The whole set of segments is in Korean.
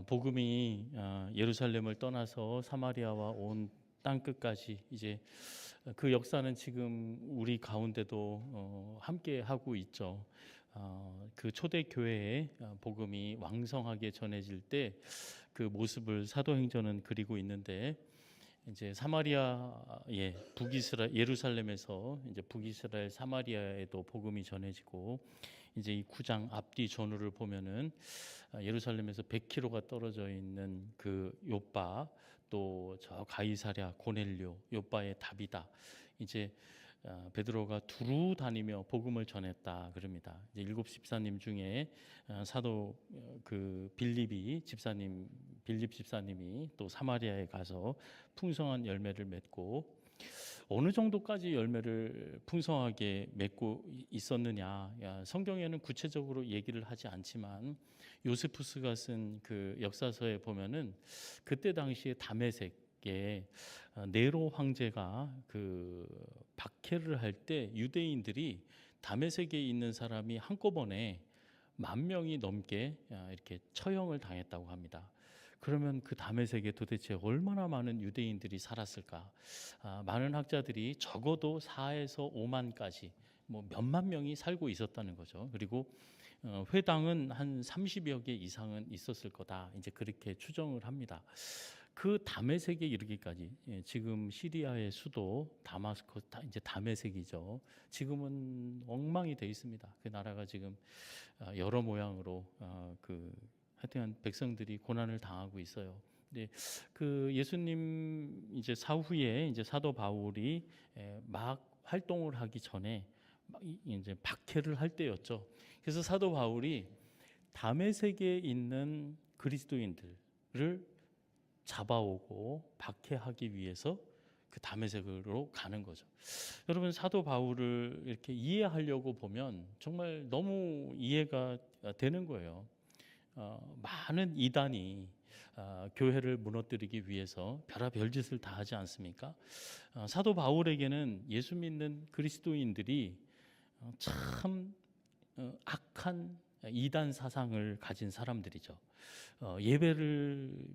복음이 예루살렘을 떠나서 사마리아와 온 땅끝까지 이제 그 역사는 지금 우리 가운데도 함께 하고 있죠. 그 초대 교회에 복음이 왕성하게 전해질 때 그 모습을 사도행전은 그리고 있는데, 이제 사마리아의 북이스라엘 예루살렘에서 이제 북이스라엘 사마리아에도 복음이 전해지고, 이제 이 9장 앞뒤 전후를 보면은 예루살렘에서 100km가 떨어져 있는 그 요빠, 또 저 가이사랴 고넬료, 요빠의 다비다, 이제 베드로가 두루 다니며 복음을 전했다 그럽니다. 이제 일곱 집사님 중에 사도 그 빌립 집사님이 또 사마리아에 가서 풍성한 열매를 맺고, 어느 정도까지 열매를 풍성하게 맺고 있었느냐, 성경에는 구체적으로 얘기를 하지 않지만 요세푸스가 쓴 그 역사서에 보면은 그때 당시에 다메섹에 네로 황제가 그 박해를 할 때 유대인들이 다메섹에 있는 사람이 한꺼번에 10,000명이 넘게 이렇게 처형을 당했다고 합니다. 그러면 그 다메섹에 도대체 얼마나 많은 유대인들이 살았을까? 많은 학자들이 적어도 4에서 5만까지 뭐 몇만 명이 살고 있었다는 거죠. 그리고 회당은 한 30여 개 이상은 있었을 거다, 이제 그렇게 추정을 합니다. 그 다메섹에 이르기까지, 지금 시리아의 수도 다마스커스, 이제 다메섹이죠. 지금은 엉망이 돼 있습니다. 그 나라가 지금 여러 모양으로 하여튼 백성들이 고난을 당하고 있어요. 근데 그 예수님 이제 사후에 이제 사도 바울이 막 활동을 하기 전에 이제 박해를 할 때였죠. 그래서 사도 바울이 다메섹에 있는 그리스도인들을 잡아오고 박해하기 위해서 그 다메섹으로 가는 거죠. 여러분, 사도 바울을 이렇게 이해하려고 보면 정말 너무 이해가 되는 거예요. 많은 이단이 교회를 무너뜨리기 위해서 별의별 짓을 다 하지 않습니까? 사도 바울에게는 예수 믿는 그리스도인들이 참 악한 이단 사상을 가진 사람들이죠.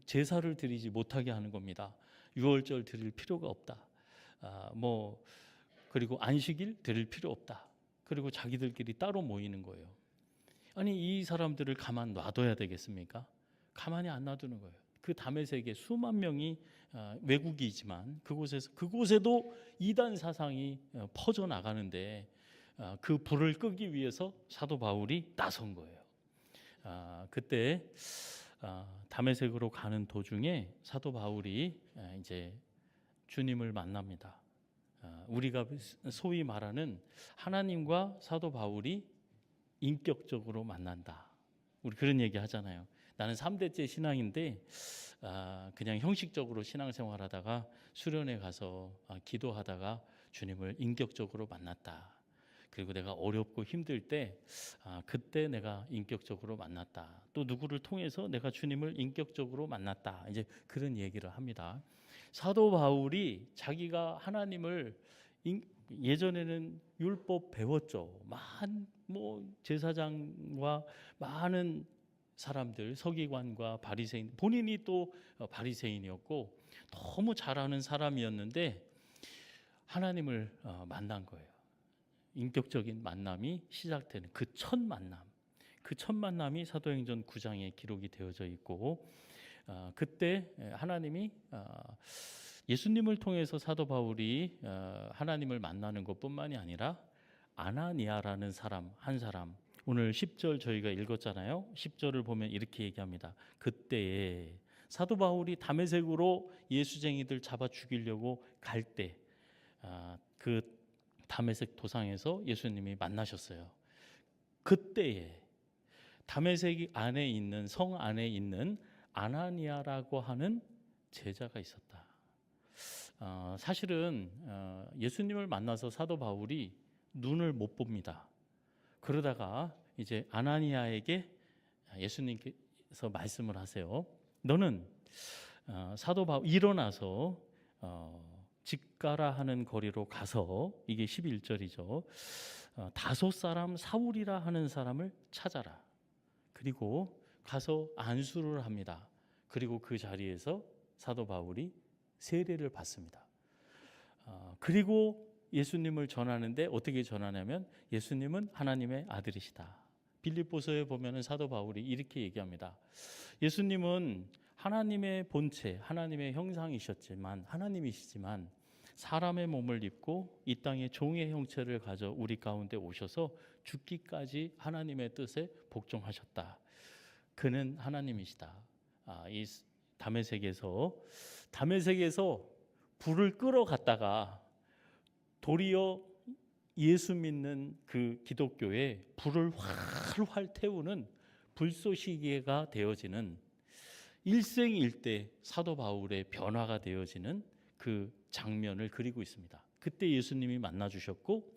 제사를 드리지 못하게 하는 겁니다. 유월절 드릴 필요가 없다. 그리고 안식일 드릴 필요 없다. 그리고 자기들끼리 따로 모이는 거예요. 아니, 이 사람들을 가만 놔둬야 되겠습니까? 가만히 안 놔두는 거예요. 그 다메섹에 수만 명이 외국이지만 그곳에도 이단 사상이 퍼져 나가는데, 그 불을 끄기 위해서 사도 바울이 나선 거예요. 그때 다메섹으로 가는 도중에 사도 바울이 이제 주님을 만납니다. 우리가 소위 말하는 하나님과 사도 바울이 인격적으로 만난다, 우리 그런 얘기 하잖아요. 나는 3대째 신앙인데 그냥 형식적으로 신앙생활하다가 수련회 가서 기도하다가 주님을 인격적으로 만났다. 그리고 내가 어렵고 힘들 때 그때 내가 인격적으로 만났다. 또 누구를 통해서 내가 주님을 인격적으로 만났다, 이제 그런 얘기를 합니다. 사도 바울이 자기가 하나님을 예전에는 율법 배웠죠. 제사장과 많은 사람들, 서기관과 바리새인, 본인이 또 바리새인이었고 너무 잘하는 사람이었는데 하나님을 만난 거예요. 인격적인 만남이 시작되는 그 첫 만남이 사도행전 9장에 기록이 되어져 있고, 그때 하나님이 예수님을 통해서 사도 바울이 하나님을 만나는 것뿐만이 아니라 아나니아라는 한 사람, 오늘 10절 저희가 읽었잖아요. 10절을 보면 이렇게 얘기합니다. 그때에 사도 바울이 다메섹으로 예수쟁이들 잡아 죽이려고 갈 때 그 다메섹 도상에서 예수님이 만나셨어요. 그때에 다메섹 안에 있는 성 안에 있는 아나니아라고 하는 제자가 있었다. 사실은 예수님을 만나서 사도 바울이 눈을 못 봅니다. 그러다가 이제 아나니아에게 예수님께서 말씀을 하세요. 너는 사도 바울 일어나서 직가라 하는 거리로 가서, 이게 11절이죠. 다소 사람 사울이라 하는 사람을 찾아라. 그리고 가서 안수를 합니다. 그리고 그 자리에서 사도 바울이 세례를 받습니다. 그리고 예수님을 전하는데 어떻게 전하냐면 예수님은 하나님의 아들이시다. 빌립보서에 보면은 사도 바울이 이렇게 얘기합니다. 예수님은 하나님의 본체, 하나님의 형상이셨지만 하나님이시지만 사람의 몸을 입고 이 땅에 종의 형체를 가져 우리 가운데 오셔서 죽기까지 하나님의 뜻에 복종하셨다. 그는 하나님이시다. 이 다메섹에서 불을 끌어갔다가 도리어 예수 믿는 그 기독교에 불을 활활 태우는 불쏘시개가 되어지는 일생일대 사도 바울의 변화가 되어지는 그 장면을 그리고 있습니다. 그때 예수님이 만나 주셨고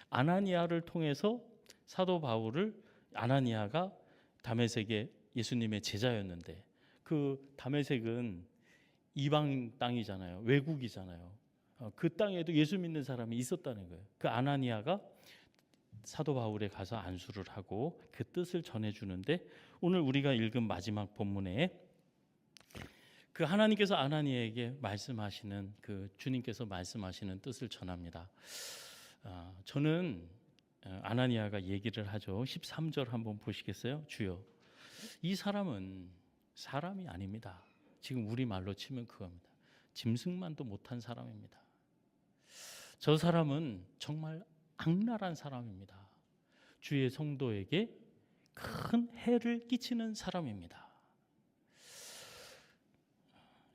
아나니아를 통해서 사도 바울을 아나니아가 다메섹의 예수님의 제자였는데 그 다메섹은 이방 땅이잖아요. 외국이잖아요. 그 땅에도 예수 믿는 사람이 있었다는 거예요. 그 아나니아가 사도 바울에 가서 안수를 하고 그 뜻을 전해주는데 오늘 우리가 읽은 마지막 본문에 그 하나님께서 아나니아에게 말씀하시는 그 주님께서 말씀하시는 뜻을 전합니다. 저는 아나니아가 얘기를 하죠. 13절 한번 보시겠어요? 주여, 이 사람은 사람이 아닙니다. 지금 우리 말로 치면 그겁니다. 짐승만도 못한 사람입니다. 저 사람은 정말 악랄한 사람입니다. 주의 성도에게 큰 해를 끼치는 사람입니다.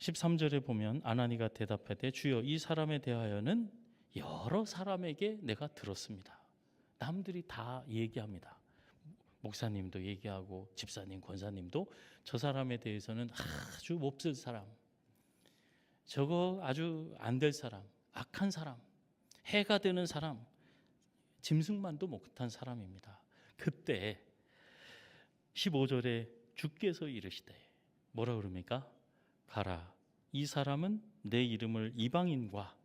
13절에 보면 아나니가 대답하되 주여, 이 사람에 대하여는 여러 사람에게 내가 들었습니다. 남들이 다 얘기합니다. 목사님도 얘기하고 집사님, 권사님도 저 사람에 대해서는 아주 몹쓸 사람, 저거 아주 안 될 사람, 악한 사람, 해가 되는 사람, 짐승만도 못한 사람입니다. 그때 15절에 주께서 이르시되 뭐라 그럽니까? 가라, 이 사람은 내 이름을 이방인과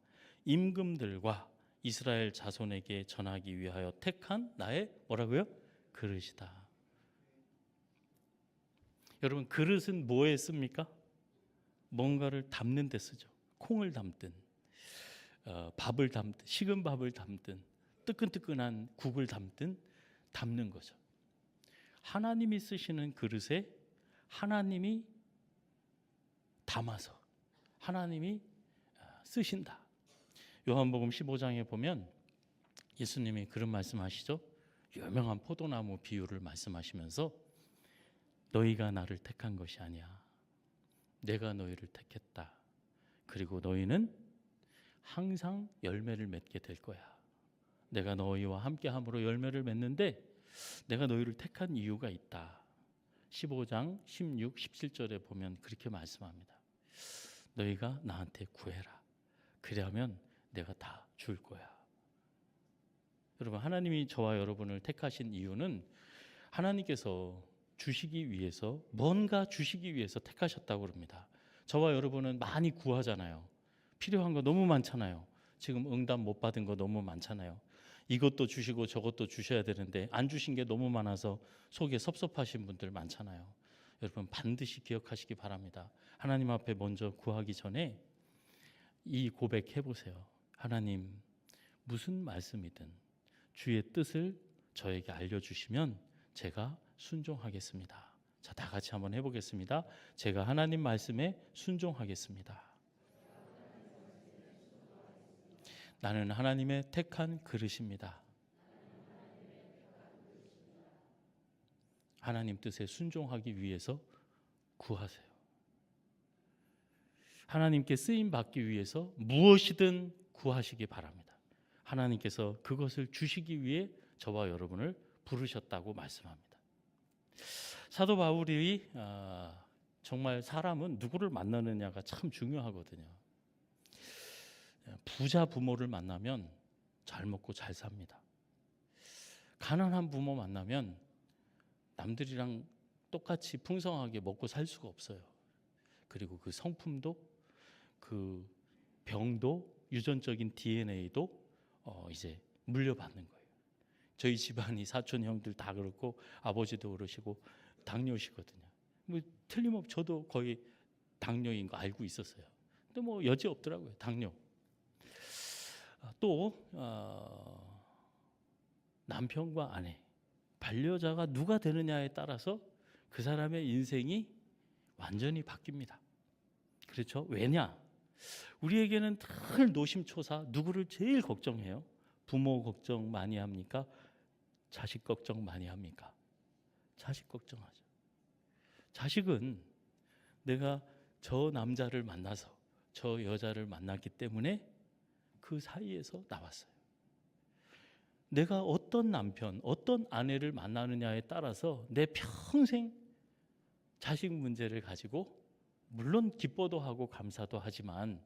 임금들과 이스라엘 자손에게 전하기 위하여 택한 나의 뭐라고요? 그릇이다. 여러분, 그릇은 뭐에 씁니까? 뭔가를 담는 데 쓰죠. 콩을 담든 밥을 담든 식은 밥을 담든 뜨끈뜨끈한 국을 담든 담는 거죠. 하나님이 쓰시는 그릇에 하나님이 담아서 하나님이 쓰신다. 요한복음 15장에 보면 예수님이 그런 말씀하시죠. 유명한 포도나무 비유를 말씀하시면서 너희가 나를 택한 것이 아니야. 내가 너희를 택했다. 그리고 너희는 항상 열매를 맺게 될 거야. 내가 너희와 함께함으로 열매를 맺는데 내가 너희를 택한 이유가 있다. 15장 16, 17절에 보면 그렇게 말씀합니다. 너희가 나한테 구해라. 그러면 내가 다 줄 거야. 여러분, 하나님이 저와 여러분을 택하신 이유는 하나님께서 주시기 위해서, 뭔가 주시기 위해서 택하셨다고 그럽니다. 저와 여러분은 많이 구하잖아요. 필요한 거 너무 많잖아요. 지금 응답 못 받은 거 너무 많잖아요. 이것도 주시고 저것도 주셔야 되는데 안 주신 게 너무 많아서 속에 섭섭하신 분들 많잖아요. 여러분, 반드시 기억하시기 바랍니다. 하나님 앞에 먼저 구하기 전에 이 고백해 보세요. 하나님, 무슨 말씀이든 주의 뜻을 저에게 알려주시면 제가 순종하겠습니다. 자, 다 같이 한번 해보겠습니다. 제가 하나님 말씀에 순종하겠습니다. 나는 하나님의 택한 그릇입니다. 하나님 뜻에 순종하기 위해서 구하세요. 하나님께 쓰임 받기 위해서 무엇이든 구하시기 바랍니다. 하나님께서 그것을 주시기 위해 저와 여러분을 부르셨다고 말씀합니다. 사도 바울이 정말 사람은 누구를 만나느냐가 참 중요하거든요. 부자 부모를 만나면 잘 먹고 잘 삽니다. 가난한 부모 만나면 남들이랑 똑같이 풍성하게 먹고 살 수가 없어요. 그리고 그 성품도, 그 병도, 유전적인 DNA도 이제 물려받는 거예요. 저희 집안이 사촌 형들 다 그렇고 아버지도 그러시고 당뇨시거든요. 뭐 틀림없이 저도 거의 당뇨인 거 알고 있었어요. 근데 뭐 여지 없더라고요. 당뇨. 또 남편과 아내, 반려자가 누가 되느냐에 따라서 그 사람의 인생이 완전히 바뀝니다. 그렇죠? 왜냐? 우리에게는 늘 노심초사 누구를 제일 걱정해요? 부모 걱정 많이 합니까? 자식 걱정 많이 합니까? 자식 걱정하죠. 자식은 내가 저 남자를 만나서 저 여자를 만났기 때문에 그 사이에서 나왔어요. 내가 어떤 남편, 어떤 아내를 만나느냐에 따라서 내 평생 자식 문제를 가지고 물론 기뻐도 하고 감사도 하지만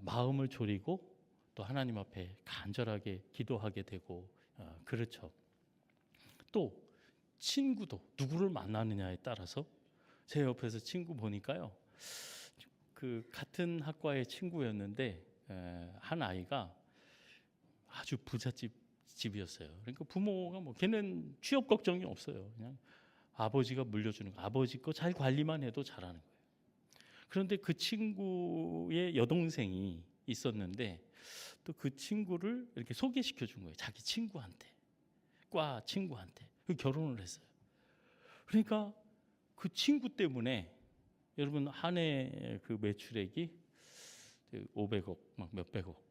마음을 졸이고 또 하나님 앞에 간절하게 기도하게 되고 그렇죠. 또 친구도 누구를 만나느냐에 따라서 제 옆에서 친구 보니까요. 그 같은 학과의 친구였는데 한 아이가 아주 부잣집이었어요. 그러니까 부모가 뭐 걔는 취업 걱정이 없어요. 그냥 아버지가 물려주는 거, 아버지 거 잘 관리만 해도 잘하는 거예요. 그런데 그 친구의 여동생이 있었는데 또 그 친구를 이렇게 소개시켜 준 거예요. 자기 친구한테, 과 친구한테. 결혼을 했어요. 그러니까 그 친구 때문에 여러분 한 해 그 매출액이 500억, 막 몇백억.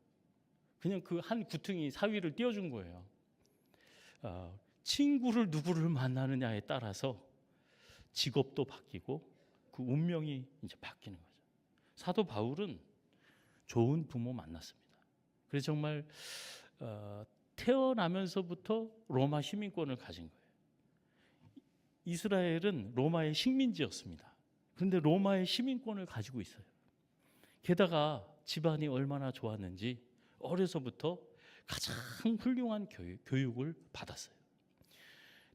그냥 그 한 구퉁이 사위를 띄워준 거예요. 친구를 누구를 만나느냐에 따라서 직업도 바뀌고 그 운명이 이제 바뀌는 거죠. 사도 바울은 좋은 부모 만났습니다. 그래서 정말 태어나면서부터 로마 시민권을 가진 거예요. 이스라엘은 로마의 식민지였습니다. 그런데 로마의 시민권을 가지고 있어요. 게다가 집안이 얼마나 좋았는지 어려서부터 가장 훌륭한 교육을 받았어요.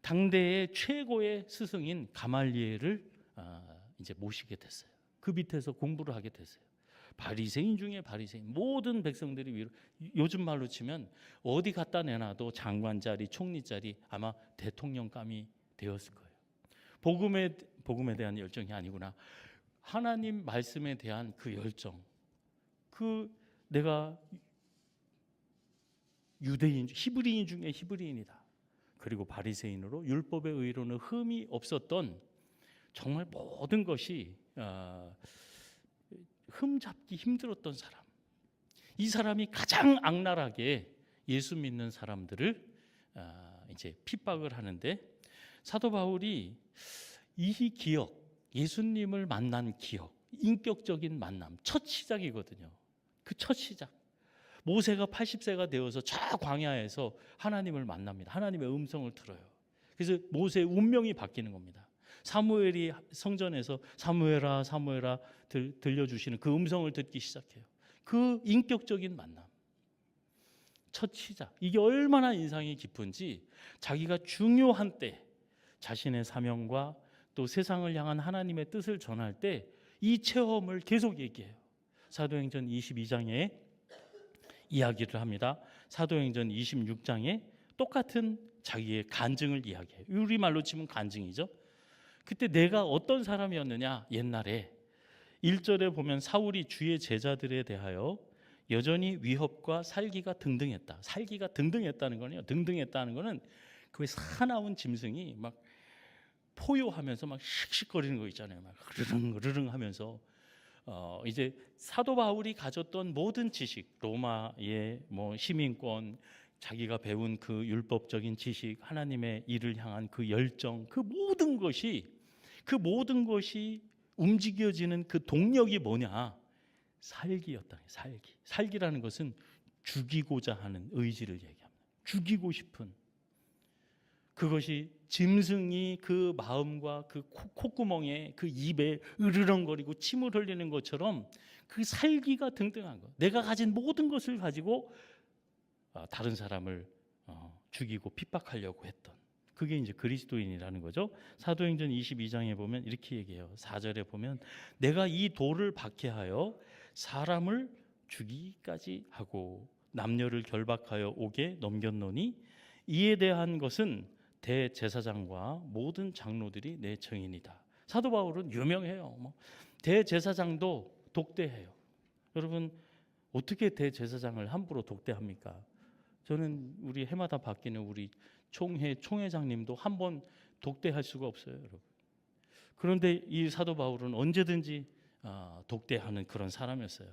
당대의 최고의 스승인 가말리엘을 이제 모시게 됐어요. 그 밑에서 공부를 하게 됐어요. 바리새인 중에 바리새인, 모든 백성들이 위로, 요즘 말로 치면 어디 갖다 내놔도 장관 자리, 총리 자리, 아마 대통령감이 되었을 거예요. 복음에 대한 열정이 아니구나. 하나님 말씀에 대한 그 열정. 그 내가 유대인, 히브리인 중에 히브리인이다. 그리고 바리새인으로 율법의 의로는 흠이 없었던 정말 모든 것이 흠잡기 힘들었던 사람. 이 사람이 가장 악랄하게 예수 믿는 사람들을 이제 핍박을 하는데 사도 바울이 이 기억, 예수님을 만난 기억, 인격적인 만남, 첫 시작이거든요. 그 첫 시작. 모세가 80세가 되어서 저 광야에서 하나님을 만납니다. 하나님의 음성을 들어요. 그래서 모세의 운명이 바뀌는 겁니다. 사무엘이 성전에서 사무엘아 사무엘아 들려주시는 그 음성을 듣기 시작해요. 그 인격적인 만남, 첫 시작. 이게 얼마나 인상이 깊은지 자기가 중요한 때 자신의 사명과 또 세상을 향한 하나님의 뜻을 전할 때 이 체험을 계속 얘기해요. 사도행전 22장에 이야기를 합니다. 사도행전 26장에 똑같은 자기의 간증을 이야기해요. 우리말로 치면 간증이죠. 그때 내가 어떤 사람이었느냐. 옛날에 1절에 보면 사울이 주의 제자들에 대하여 여전히 위협과 살기가 등등했다. 살기가 등등했다는 거는요. 등등했다는 거는 그 사나운 짐승이 막 포효하면서 막 씩씩거리는 거 있잖아요. 막 흐르릉 하면서 이제 사도 바울이 가졌던 모든 지식, 로마의 뭐 시민권, 자기가 배운 그 율법적인 지식, 하나님의 일을 향한 그 열정, 그 모든 것이 움직여지는 그 동력이 뭐냐? 살기였다. 살기. 살기라는 것은 죽이고자 하는 의지를 얘기합니다. 죽이고 싶은 그것이 짐승이 그 마음과 그 콧구멍에 그 입에 으르렁거리고 침을 흘리는 것처럼 그 살기가 등등한 것. 내가 가진 모든 것을 가지고 다른 사람을 죽이고 핍박하려고 했던 그게 이제 그리스도인이라는 거죠. 사도행전 22장에 보면 이렇게 얘기해요. 4절에 보면 내가 이 돌을 박해하여 사람을 죽이기까지 하고 남녀를 결박하여 옥에 넘겼노니 이에 대한 것은 대제사장과 모든 장로들이 내 증인이다. 사도 바울은 유명해요. 대제사장도 독대해요. 여러분 어떻게 대제사장을 함부로 독대합니까? 저는 우리 해마다 바뀌는 우리 총회장님도 한 번 독대할 수가 없어요, 여러분. 그런데 이 사도 바울은 언제든지 독대하는 그런 사람이었어요.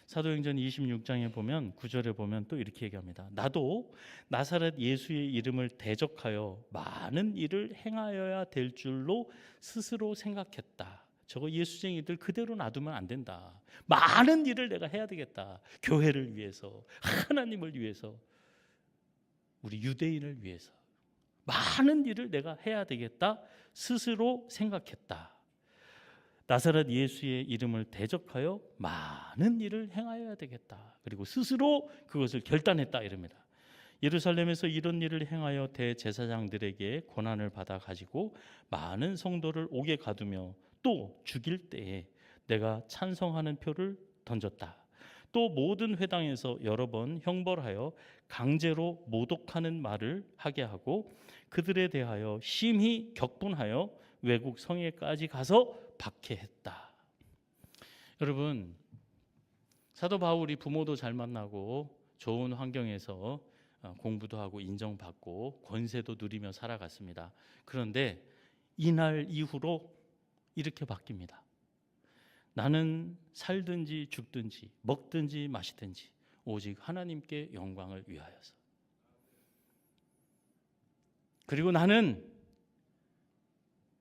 사도행전 26장에 보면 9절에 보면 또 이렇게 얘기합니다. 나도 나사렛 예수의 이름을 대적하여 많은 일을 행하여야 될 줄로 스스로 생각했다. 저거 예수쟁이들 그대로 놔두면 안 된다. 많은 일을 내가 해야 되겠다. 교회를 위해서, 하나님을 위해서, 우리 유대인을 위해서 많은 일을 내가 해야 되겠다. 스스로 생각했다. 나사렛 예수의 이름을 대적하여 많은 일을 행하여야 되겠다. 그리고 스스로 그것을 결단했다 이럽니다. 예루살렘에서 이런 일을 행하여 대제사장들에게 고난을 받아 가지고 많은 성도를 옥에 가두며 또 죽일 때에 내가 찬성하는 표를 던졌다. 또 모든 회당에서 여러 번 형벌하여 강제로 모독하는 말을 하게 하고 그들에 대하여 심히 격분하여 외국 성에까지 가서 박해했다. 여러분, 사도 바울이 부모도 잘 만나고 좋은 환경에서 공부도 하고 인정받고 권세도 누리며 살아갔습니다. 그런데 이날 이후로 이렇게 바뀝니다. 나는 살든지 죽든지 먹든지 마시든지 오직 하나님께 영광을 위하여서. 그리고 나는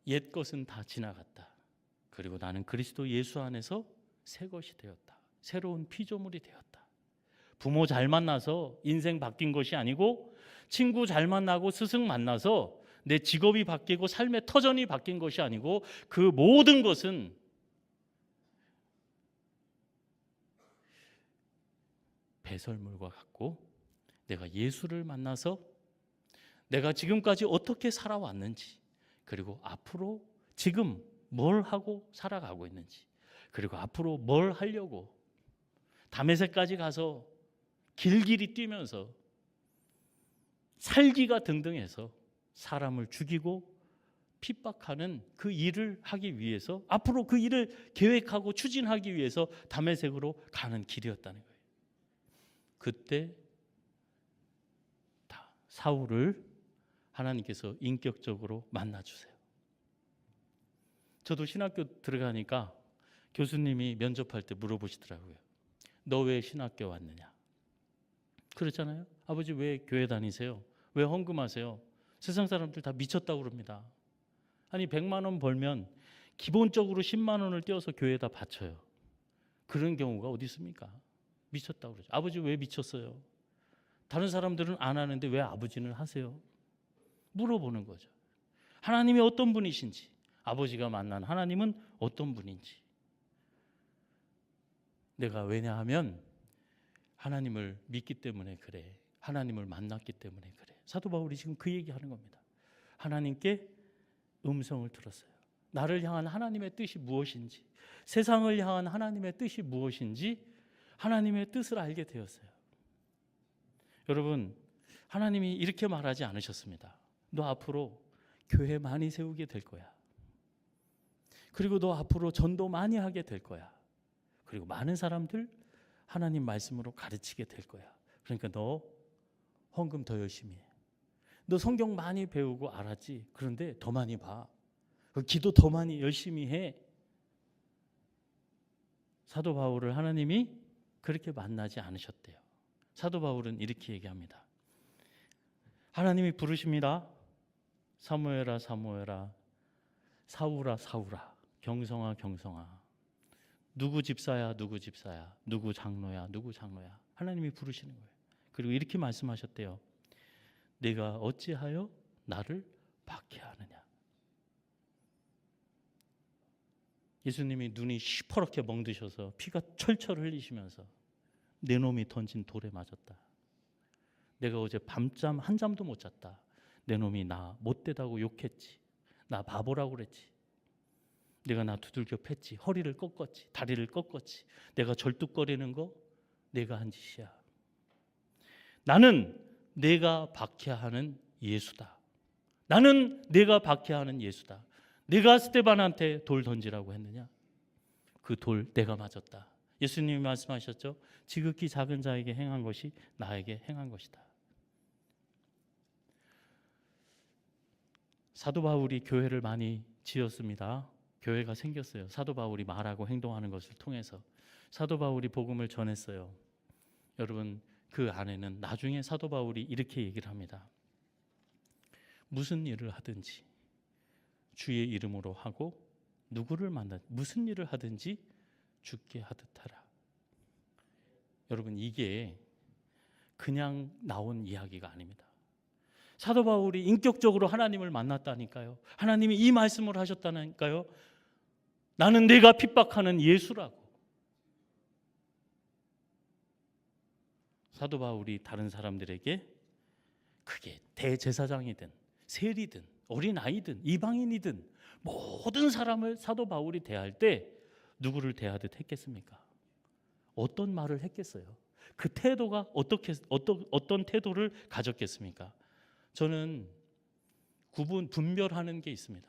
옛 것은 다 지나갔다. 그리고 나는 그리스도 예수 안에서 새 것이 되었다. 새로운 피조물이 되었다. 부모 잘 만나서 인생 바뀐 것이 아니고 친구 잘 만나고 스승 만나서 내 직업이 바뀌고 삶의 터전이 바뀐 것이 아니고 그 모든 것은 배설물과 같고 내가 예수를 만나서 내가 지금까지 어떻게 살아왔는지 그리고 앞으로 지금 뭘 하고 살아가고 있는지 그리고 앞으로 뭘 하려고 다메섹까지 가서 길길이 뛰면서 살기가 등등해서 사람을 죽이고 핍박하는 그 일을 하기 위해서 앞으로 그 일을 계획하고 추진하기 위해서 다메섹으로 가는 길이었다는 거예요. 그때 사울을 하나님께서 인격적으로 만나주세요. 저도 신학교 들어가니까 교수님이 면접할 때 물어보시더라고요. 너 왜 신학교 왔느냐? 그렇잖아요. 아버지 왜 교회 다니세요? 왜 헌금하세요? 세상 사람들 다 미쳤다고 그럽니다. 아니 100만 원 벌면 기본적으로 10만 원을 떼어서 교회에다 바쳐요. 그런 경우가 어디 있습니까? 미쳤다고 그러죠. 아버지 왜 미쳤어요? 다른 사람들은 안 하는데 왜 아버지는 하세요? 물어보는 거죠. 하나님이 어떤 분이신지, 아버지가 만난 하나님은 어떤 분인지. 내가 왜냐하면 하나님을 믿기 때문에 그래. 하나님을 만났기 때문에 그래. 사도 바울이 지금 그 얘기하는 겁니다. 하나님께 음성을 들었어요. 나를 향한 하나님의 뜻이 무엇인지, 세상을 향한 하나님의 뜻이 무엇인지 하나님의 뜻을 알게 되었어요. 여러분, 하나님이 이렇게 말하지 않으셨습니다. 너 앞으로 교회 많이 세우게 될 거야. 그리고 너 앞으로 전도 많이 하게 될 거야. 그리고 많은 사람들 하나님 말씀으로 가르치게 될 거야. 그러니까 너 헌금 더 열심히 해. 너 성경 많이 배우고 알았지? 그런데 더 많이 봐. 기도 더 많이 열심히 해. 사도 바울을 하나님이 그렇게 만나지 않으셨대요. 사도 바울은 이렇게 얘기합니다. 하나님이 부르십니다. 사무엘아 사무엘아, 사울아 사울아, 경성아 경성아. 누구 집사야 누구 집사야, 누구 장로야 누구 장로야. 하나님이 부르시는 거예요. 그리고 이렇게 말씀하셨대요. 내가 어찌하여 나를 박해하느냐. 예수님이 눈이 시퍼렇게 멍드셔서 피가 철철 흘리시면서 내 놈이 던진 돌에 맞았다. 내가 어제 밤잠 한 잠도 못 잤다. 내 놈이 나 못되다고 욕했지. 나 바보라고 그랬지. 내가 나 두들겨 팼지. 허리를 꺾었지. 다리를 꺾었지. 내가 절뚝거리는 거 내가 한 짓이야. 나는 내가 박해하는 예수다. 나는 내가 박해하는 예수다. 내가 스데반한테 돌 던지라고 했느냐? 그 돌 내가 맞았다. 예수님이 말씀하셨죠. 지극히 작은 자에게 행한 것이 나에게 행한 것이다. 사도 바울이 교회를 많이 지었습니다. 교회가 생겼어요. 사도 바울이 말하고 행동하는 것을 통해서 사도 바울이 복음을 전했어요. 여러분, 그 안에는 나중에 사도 바울이 이렇게 얘기를 합니다. 무슨 일을 하든지 주의 이름으로 하고 누구를 만나 무슨 일을 하든지 주께 하듯 하라. 여러분, 이게 그냥 나온 이야기가 아닙니다. 사도 바울이 인격적으로 하나님을 만났다니까요. 하나님이 이 말씀을 하셨다니까요. 나는 내가 핍박하는 예수라고. 사도 바울이 다른 사람들에게 그게 대제사장이든 세리든 어린아이든 이방인이든 모든 사람을 사도 바울이 대할 때 누구를 대하듯 했겠습니까? 어떤 말을 했겠어요? 그 태도가 어떤 태도를 가졌겠습니까? 저는 분별하는 게 있습니다.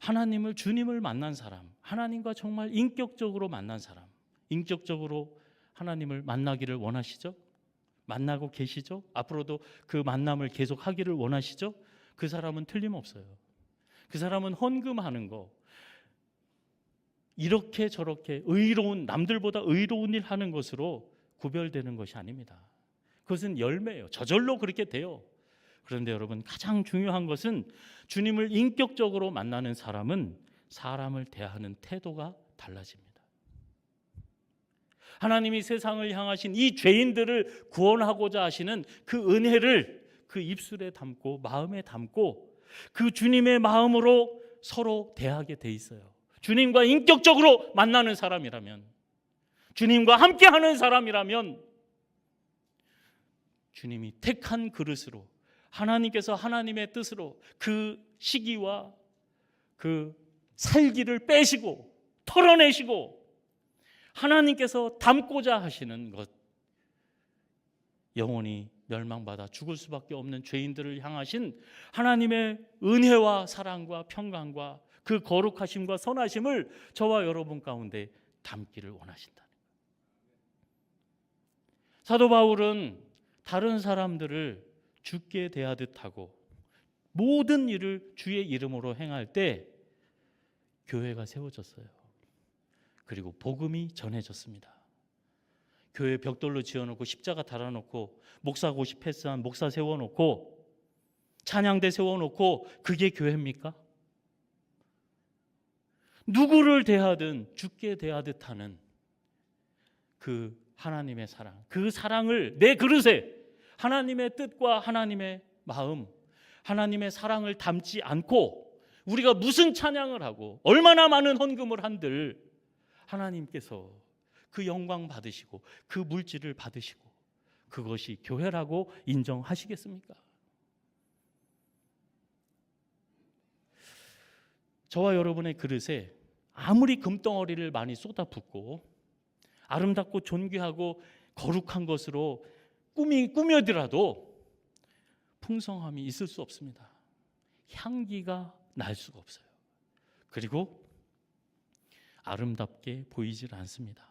하나님을, 주님을 만난 사람, 하나님과 정말 인격적으로 만난 사람, 인격적으로 하나님을 만나기를 원하시죠? 만나고 계시죠? 앞으로도 그 만남을 계속하기를 원하시죠? 그 사람은 틀림없어요. 그 사람은 헌금하는 거, 이렇게 저렇게 의로운, 남들보다 의로운 일 하는 것으로 구별되는 것이 아닙니다. 그것은 열매예요. 저절로 그렇게 돼요. 그런데 여러분, 가장 중요한 것은 주님을 인격적으로 만나는 사람은 사람을 대하는 태도가 달라집니다. 하나님이 세상을 향하신 이 죄인들을 구원하고자 하시는 그 은혜를 그 입술에 담고 마음에 담고 그 주님의 마음으로 서로 대하게 돼 있어요. 주님과 인격적으로 만나는 사람이라면, 주님과 함께하는 사람이라면 주님이 택한 그릇으로, 하나님께서 하나님의 뜻으로 그 시기와 그 살기를 빼시고 털어내시고 하나님께서 담고자 하시는 것, 영원히 멸망받아 죽을 수밖에 없는 죄인들을 향하신 하나님의 은혜와 사랑과 평강과 그 거룩하심과 선하심을 저와 여러분 가운데 담기를 원하신다는 거예요. 사도 바울은 다른 사람들을 주께 대하듯 하고 모든 일을 주의 이름으로 행할 때 교회가 세워졌어요. 그리고 복음이 전해졌습니다. 교회 벽돌로 지어놓고 십자가 달아놓고 목사 고시 패스한 목사 세워놓고 찬양대 세워놓고 그게 교회입니까? 누구를 대하든 주께 대하듯 하는 그 하나님의 사랑, 그 사랑을 내 그릇에 하나님의 뜻과 하나님의 마음, 하나님의 사랑을 담지 않고 우리가 무슨 찬양을 하고 얼마나 많은 헌금을 한들 하나님께서 그 영광 받으시고 그 물질을 받으시고 그것이 교회라고 인정하시겠습니까? 저와 여러분의 그릇에 아무리 금덩어리를 많이 쏟아붓고 아름답고 존귀하고 거룩한 것으로 꾸며더라도 풍성함이 있을 수 없습니다. 향기가 날 수가 없어요. 그리고 아름답게 보이질 않습니다.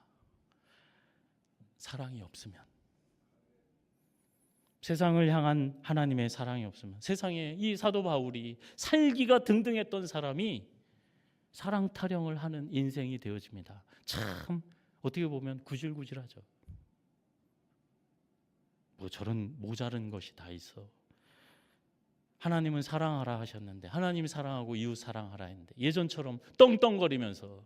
사랑이 없으면, 세상을 향한 하나님의 사랑이 없으면, 세상에 이 사도 바울이 살기가 등등했던 사람이 사랑 타령을 하는 인생이 되어집니다. 참 어떻게 보면 구질구질하죠. 뭐 저런 모자른 것이 다 있어. 하나님은 사랑하라 하셨는데, 하나님이 사랑하고 이웃 사랑하라 했는데 예전처럼 떵떵거리면서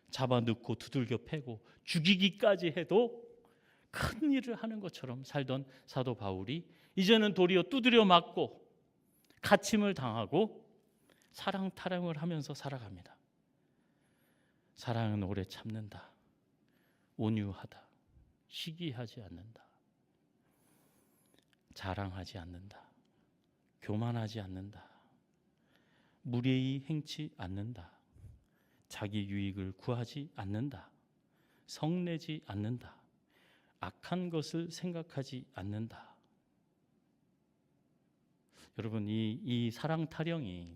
잡아넣고 두들겨 패고 죽이기까지 해도 큰 일을 하는 것처럼 살던 사도 바울이 이제는 도리어 두드려 맞고 갇힘을 당하고 사랑 타령을 하면서 살아갑니다. 사랑은 오래 참는다, 온유하다, 시기하지 않는다, 자랑하지 않는다, 교만하지 않는다, 무례히 행치 않는다, 자기 유익을 구하지 않는다, 성내지 않는다, 악한 것을 생각하지 않는다. 여러분, 이 사랑 타령이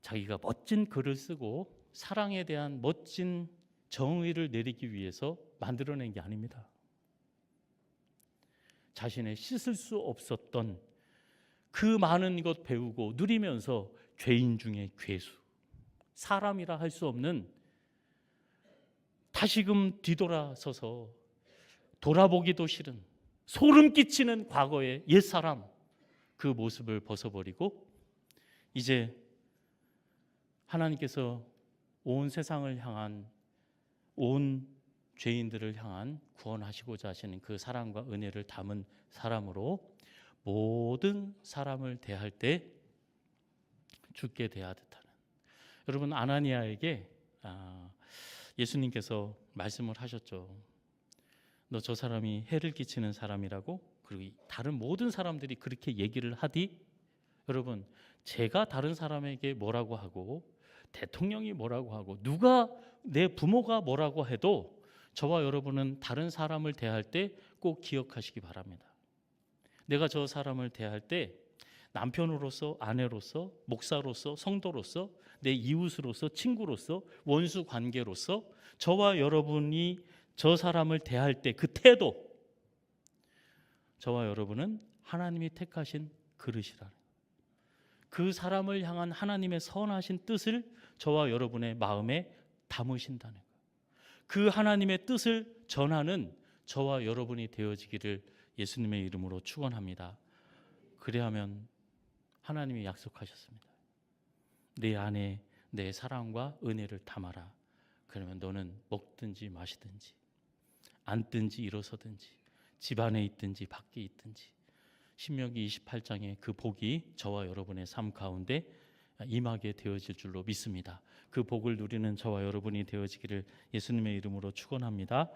자기가 멋진 글을 쓰고 사랑에 대한 멋진 정의를 내리기 위해서 만들어낸 게 아닙니다. 자신의 씻을 수 없었던 그 많은 것 배우고 누리면서 죄인 중에 괴수, 사람이라 할 수 없는, 다시금 뒤돌아서서 돌아보기도 싫은 소름 끼치는 과거의 옛사람, 그 모습을 벗어버리고 이제 하나님께서 온 세상을 향한, 온 죄인들을 향한 구원하시고자 하시는 그 사랑과 은혜를 담은 사람으로 모든 사람을 대할 때 죽게 대하듯 하는. 여러분, 아나니아에게 예수님께서 말씀을 하셨죠. 너 저 사람이 해를 끼치는 사람이라고. 그리고 다른 모든 사람들이 그렇게 얘기를 하디, 여러분, 제가 다른 사람에게 뭐라고 하고 대통령이 뭐라고 하고 누가, 내 부모가 뭐라고 해도 저와 여러분은 다른 사람을 대할 때 꼭 기억하시기 바랍니다. 내가 저 사람을 대할 때 남편으로서, 아내로서, 목사로서, 성도로서, 내 이웃으로서, 친구로서, 원수 관계로서 저와 여러분이 저 사람을 대할 때 그 태도, 저와 여러분은 하나님이 택하신 그릇이라는, 그 사람을 향한 하나님의 선하신 뜻을 저와 여러분의 마음에 담으신다는 거예요. 그 하나님의 뜻을 전하는 저와 여러분이 되어지기를 예수님의 이름으로 축원합니다. 그래야면 하나님이 약속하셨습니다. 내 안에 내 사랑과 은혜를 담아라. 그러면 너는 먹든지 마시든지 앉든지 일어서든지 집 안에 있든지 밖에 있든지 신명기 28장의 그 복이 저와 여러분의 삶 가운데 임하게 되어질 줄로 믿습니다. 그 복을 누리는 저와 여러분이 되어지기를 예수님의 이름으로 축원합니다.